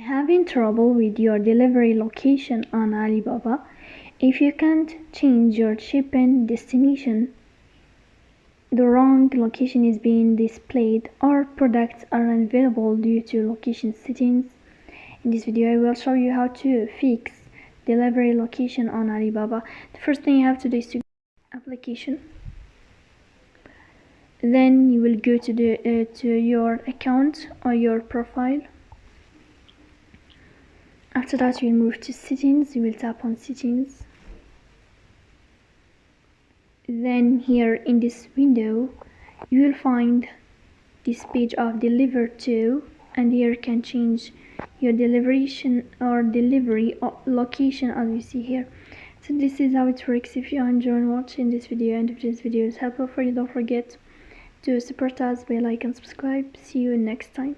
Having trouble with your delivery location on Alibaba? If you can't change your shipping destination, the wrong location is being displayed, or products are unavailable due to location settings. In this video I will show you how to fix delivery location on Alibaba. The first thing you have to do is to go to application. Then you will go to your account or your profile. After that, you will move to settings. You will tap on settings. Then here in this window you will find this page of deliver to, and here you can change your delivery location as you see here. So this is how it works. If you enjoy watching this video and if this video is helpful for you, don't forget to support us by like and subscribe. See you next time.